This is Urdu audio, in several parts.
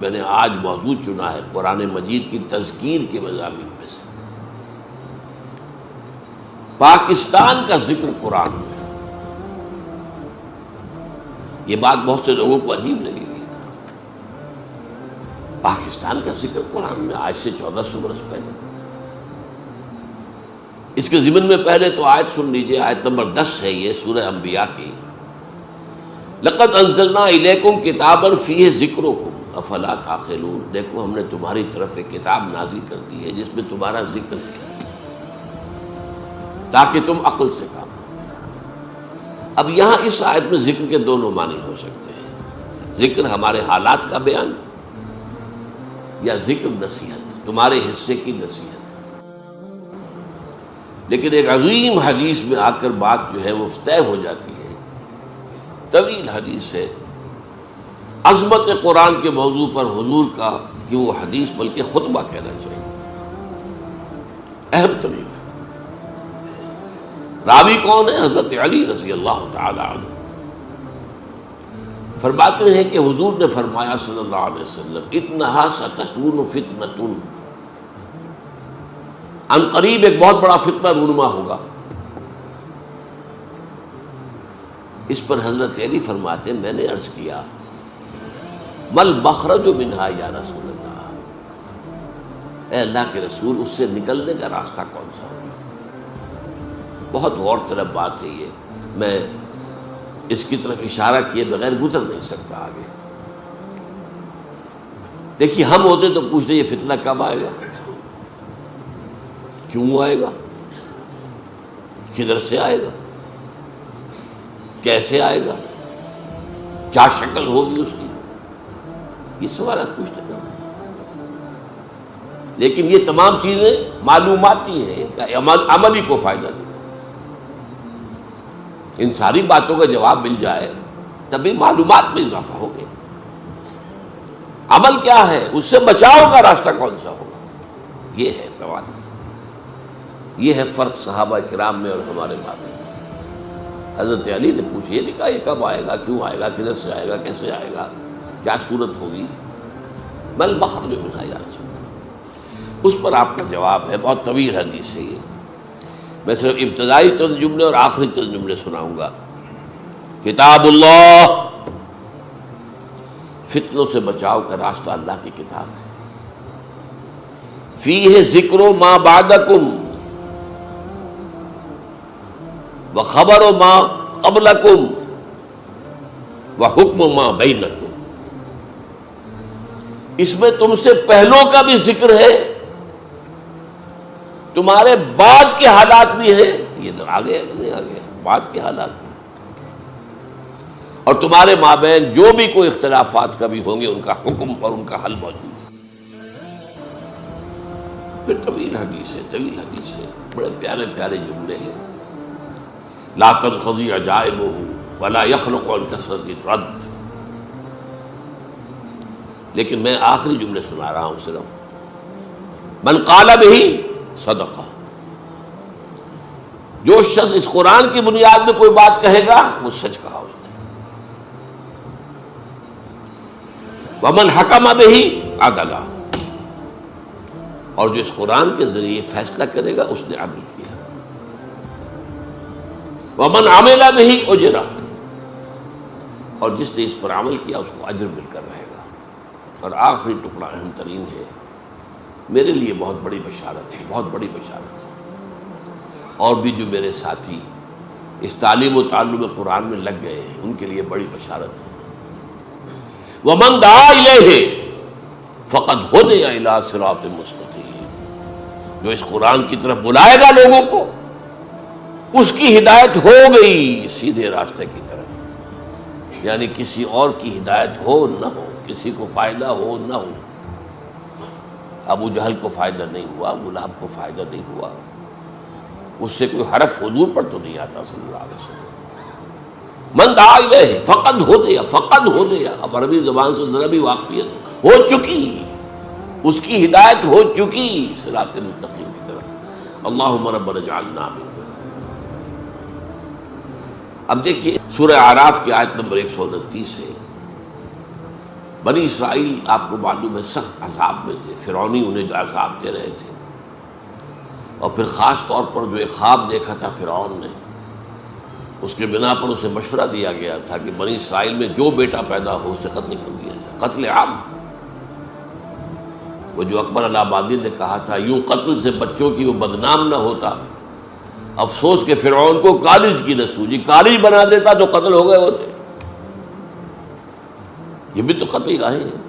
میں نے آج موضوع چنا ہے قرآن مجید کی تذکیر کے مضامین میں سے۔ پاکستان کا ذکر قرآن میں، یہ بات بہت سے لوگوں کو عجیب لگے گی۔ پاکستان کا ذکر قرآن میں آج سے 1400 برس پہلے۔ اس کے ضمن میں پہلے تو آیت سن لیجئے، آیت نمبر 10 ہے یہ سورہ انبیاء کی۔ لقد انزلنا الیکم کتابا فیہ ذکرکم افلا تعقلون، دیکھو ہم نے تمہاری طرف ایک کتاب نازل کر دی ہے جس میں تمہارا ذکر ہے تاکہ تم عقل سے کام کرو۔ اب یہاں اس آیت میں ذکر کے دونوں معنی ہو سکتے ہیں، ذکر ہمارے حالات کا بیان یا ذکر نصیحت، تمہارے حصے کی نصیحت۔ لیکن ایک عظیم حدیث میں آ کر بات جو ہے وہ طے ہو جاتی ہے، طویل حدیث ہے، عظمت قرآن کے موضوع پر حضور کا کہ وہ حدیث بلکہ خطبہ کہنا چاہیے، اہم ترین۔ راوی کون ہے؟ حضرت علی رضی اللہ تعالی عنہ فرماتے ہیں کہ حضور نے فرمایا صلی اللہ علیہ وسلم، انہا ستکون فتنۃ، ان قریب ایک بہت بڑا فتنہ رونما ہوگا۔ اس پر حضرت علی فرماتے ہیں، میں نے عرض کیا مل مخرج منہا یا رسول اللہ، اے اللہ کے رسول اس سے نکلنے کا راستہ کون سا ہوگا؟ بہت غور طلب بات ہے یہ، میں اس کی طرف اشارہ کیے بغیر گزر نہیں سکتا آگے۔ دیکھیے ہم ہوتے تو پوچھتے یہ فتنہ کب آئے گا، کیوں آئے گا، کدھر سے آئے گا، کیسے آئے گا، کیا شکل ہوگی اس کی، یہ سوالات پوچھتے ہیں۔ لیکن یہ تمام چیزیں معلوماتی ہیں، ان کا عملی کو فائدہ نہیں۔ ان ساری باتوں کا جواب مل جائے تبھی معلومات میں اضافہ ہو گیا۔ عمل کیا ہے، اس سے بچاؤ کا راستہ کون سا ہوگا، یہ ہے سوال۔ یہ ہے فرق صحابہ کرام میں اور ہمارے مابین۔ حضرت علی نے پوچھا، یہ نہیں کہا یہ کب آئے گا، کیوں آئے گا، کدھر سے آئے گا، کیسے آئے گا، کیا صورت ہوگی، مل مخرج منہا یا رسول اللہ۔ اس پر آپ کا جواب ہے، بہت طویل حدیث ہے یہ، میں صرف ابتدائی چند جملے اور آخری چند جملے سناؤں گا۔ کتاب اللہ، فتنوں سے بچاؤ کا راستہ اللہ کی کتاب ہے۔ فیہ ذکر ما بعدکم وخبر ما قبلکم وحکم ما بینکم، اس میں تم سے پہلوں کا بھی ذکر ہے، تمہارے بعد کے حالات بھی ہیں، یہ آگے نہیں آگے بعد کے حالات بھی، اور تمہارے مابین جو بھی کوئی اختلافات کبھی ہوں گے ان کا حکم اور ان کا حل موجود ہے۔ پھر طویل حدیث ہے، طویل حدیث ہے، بڑے پیارے پیارے جملے ہیں۔ لا تنقضی عجائبہ ولا یخلق عن کثرت رد، لیکن میں آخری جملے سنا رہا ہوں صرف۔ من قال بہ صدقہ، جو شخص اس قرآن کی بنیاد میں کوئی بات کہے گا وہ سچ کہا اس نے۔ ومن حکم بہ عدل، اور جو اس قرآن کے ذریعے فیصلہ کرے گا اس نے عدل کیا۔ ومن عمل بہ اجر، اور جس نے اس پر عمل کیا اس کو اجر مل کر رہے گا۔ اور آخری ٹکڑا اہم ترین ہے، میرے لیے بہت بڑی بشارت ہے، بہت بڑی بشارت ہے، اور بھی جو میرے ساتھی اس تعلیم و تعلم قرآن میں لگ گئے ہیں ان کے لیے بڑی بشارت ہے۔ وَمَن دعا إِلَيْهِ فَقَدْ هُدِيَ إِلَىٰ صِرَاطٍ مُّسْتَقِيمٍ، جو اس قرآن کی طرف بلائے گا لوگوں کو اس کی ہدایت ہو گئی سیدھے راستے کی طرف، یعنی کسی اور کی ہدایت ہو نہ ہو، کسی کو فائدہ ہو نہ ہو۔ ابو جہل کو فائدہ نہیں ہوا، ابو لہب کو فائدہ نہیں ہوا، اس سے کوئی حرف حضور پر تو نہیں آتا صلی اللہ علیہ وسلم۔ من دعا الیہ فقد ہدی، فقد ہدی، اب عربی زبان سے ذرا بھی واقفیت ہو چکی، اس کی ہدایت ہو چکی صراط المستقیم کی طرف۔ اللہم ربنا اجعلنا منہم۔ اب دیکھیے سورہ اعراف کی آیت نمبر 129 ہے، بنی اسرائیل آپ کو معلوم ہے سخت عذاب میں تھے، فرعونی انہیں جو عذاب دے رہے تھے، اور پھر خاص طور پر جو ایک خواب دیکھا تھا فرعون نے، اس کے بنا پر اسے مشورہ دیا گیا تھا کہ بنی اسرائیل میں جو بیٹا پیدا ہو اسے قتل کر دیا جائے، قتل عام۔ وہ جو اکبر الہ نے کہا تھا یوں قتل سے بچوں کی وہ بدنام نہ ہوتا، افسوس کہ فرعون کو کالج کی نہ سوجی، کالج بنا دیتا تو قتل ہو گئے ہوتے۔ یہ بھی تو قتل گاہیں ہیں،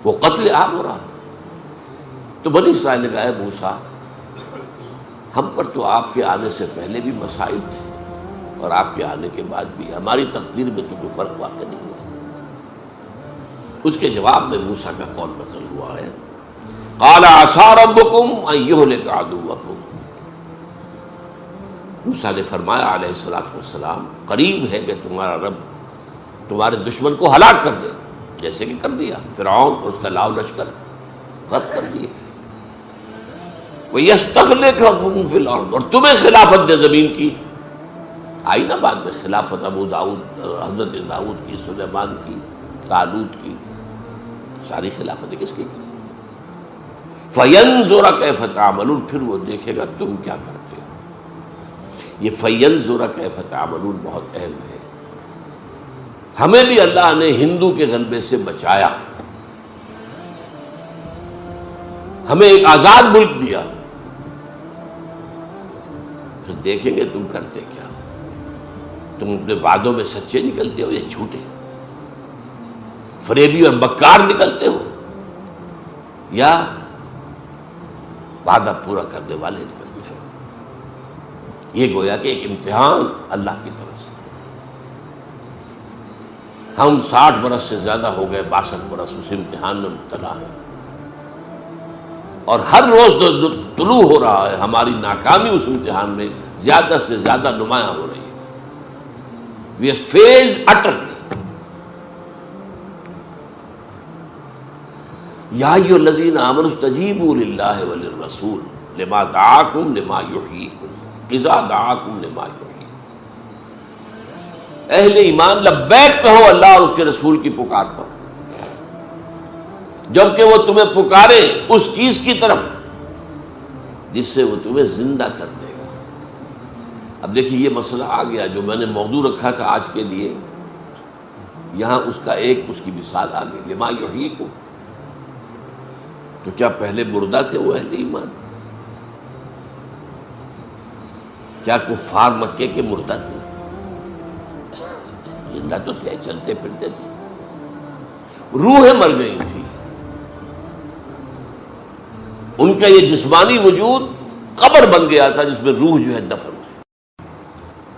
وہ قتل عام ہو رہا تھا۔ تو بنی اسرائیل نے کہا ہے موسیٰ، ہم پر تو آپ کے آنے سے پہلے بھی مصائب تھے اور آپ کے آنے کے بعد بھی، ہماری تقدیر میں تو کوئی فرق واقع نہیں ہوا۔ اس کے جواب میں موسیٰ کا قول نقل ہوا ہے، قال عسى ربكم ان يهلك عدوكم۔ موسیٰ نے فرمایا علیہ السلام، قریب ہے کہ تمہارا رب تمہارے دشمن کو ہلاک کر دے، جیسے کہ کر دیا فرعون اور اس کا لاؤ لشکر غرق کر دیے۔ وَيَسْتَخْلِفَكُمْ فِي الْأَرْضِ، اور تمہیں خلافت دے زمین کی۔ آئی نا بعد میں خلافت ابو داؤد، حضرت داؤد کی، سلیمان کی، طالوت کی، ساری خلافتیں کس کی؟ فَيَنْظُرَ كَيْفَ تَعْمَلُونَ، پھر وہ دیکھے گا تم کیا کرتے ہو۔ یہ فَيَنْظُرَ كَيْفَ تَعْمَلُونَ بہت اہم ہے۔ ہمیں بھی اللہ نے ہندو کے غلبے سے بچایا، ہمیں ایک آزاد ملک دیا، پھر دیکھیں گے تم کرتے کیا، تم اپنے وعدوں میں سچے نکلتے ہو یا جھوٹے، فریبی اور مکار نکلتے ہو یا وعدہ پورا کرنے والے نکلتے ہو۔ یہ گویا کہ ایک امتحان اللہ کی طرف سے۔ ہم 60 برس سے زیادہ ہو گئے، 62 برس اس امتحان میں مبتلا ہیں، اور ہر روز طلوع ہو رہا ہے ہماری ناکامی اس امتحان میں زیادہ سے زیادہ نمایاں ہو رہی ہے۔ We have failed utterly۔ یا ایھا الذین آمنوا استجیبوا للہ وللرسول لما دعاکم لما یحییکم اذا دعاکم لما یحییکم۔ اہل ایمان لبیک کہو اللہ اور اس کے رسول کی پکار پر، جبکہ وہ تمہیں پکارے اس چیز کی طرف جس سے وہ تمہیں زندہ کر دے گا۔ اب دیکھیے یہ مسئلہ آ گیا جو میں نے موضوع رکھا تھا آج کے لیے، یہاں اس کا ایک اس کی مثال آ گئی، لما یحییکم۔ تو کیا پہلے مردہ تھے وہ اہل ایمان؟ کیا کفار مکے کے مردہ تھے؟ زندہ تو تھے، چلتے پھرتے تھے، روحیں مر گئی تھی، ان کا یہ جسمانی وجود قبر بن گیا تھا جس میں روح جو ہے دفن ہے۔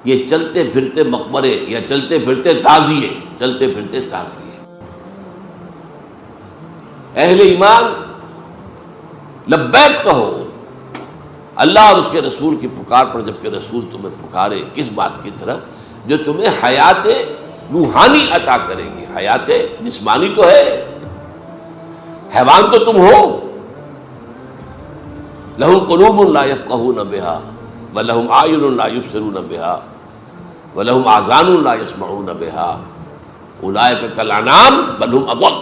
یہ چلتے پھرتے مقبرے یا چلتے پھرتے تعزیے، چلتے پھرتے تعزیے۔ اہل ایمان لبیک کہو اللہ اور اس کے رسول کی پکار پر، جبکہ رسول تمہیں پکارے کس بات کی طرف؟ جو تمہیں حیات روحانی عطا کرے گی۔ حیات جسمانی تو ہے، حیوان تو تم ہو۔ لہم قلوب لا یفقہون بہا ولہم اعین لا یبصرون بہا ولہم آذان لا یسمعون بہا اولئک کالانعام بل ہم اضل۔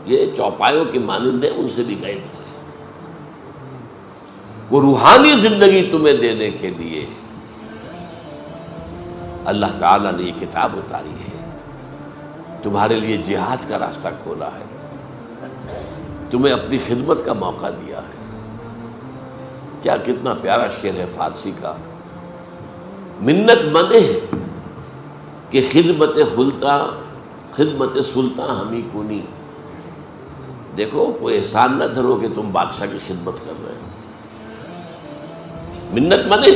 یہ چوپایوں کے مانند ہیں، ان سے بھی گئے۔ وہ روحانی زندگی تمہیں دینے کے لیے اللہ تعالیٰ نے یہ کتاب اتاری ہے، تمہارے لیے جہاد کا راستہ کھولا ہے، تمہیں اپنی خدمت کا موقع دیا ہے۔ کیا کتنا پیارا شعر ہے فارسی کا، منت مندے ہے کہ خدمت سلطان ہمیں کنی۔ دیکھو کوئی احسان نہ دھرو کہ تم بادشاہ کی خدمت کر رہے ہو، منت مندے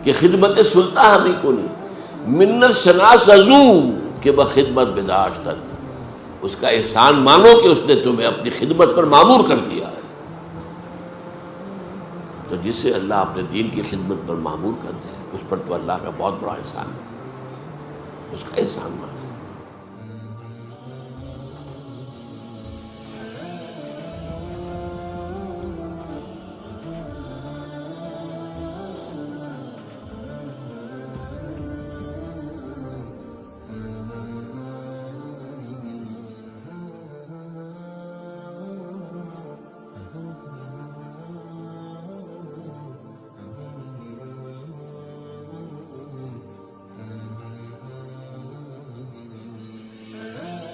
کہ خدمت سلطان ہمیں کنی، منت شناس ازو کہ بخدمت بداشتت۔ اس کا احسان مانو کہ اس نے تمہیں اپنی خدمت پر مامور کر دیا ہے۔ تو جس سے اللہ اپنے دین کی خدمت پر مامور کر دے، اس پر تو اللہ کا بہت بڑا احسان ہے، اس کا احسان مانو۔